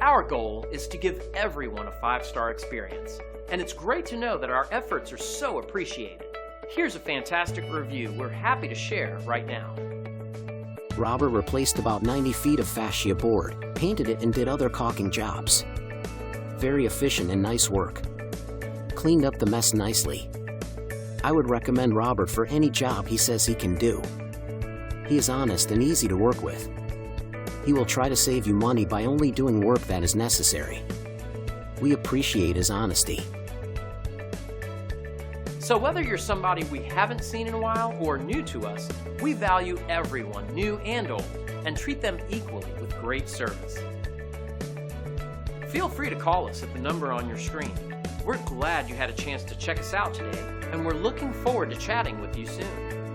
Our goal is to give everyone a 5-star experience, and it's great to know that our efforts are so appreciated. Here's a fantastic review we're happy to share right now. Robert replaced about 90 feet of fascia board, painted it and did other caulking jobs. Very efficient and nice work. Cleaned up the mess nicely. I would recommend Robert for any job he says he can do. He is honest and easy to work with. He will try to save you money by only doing work that is necessary. We appreciate his honesty. So whether you're somebody we haven't seen in a while or new to us, we value everyone, new and old, and treat them equally with great service. Feel free to call us at the number on your screen. We're glad you had a chance to check us out today, and we're looking forward to chatting with you soon.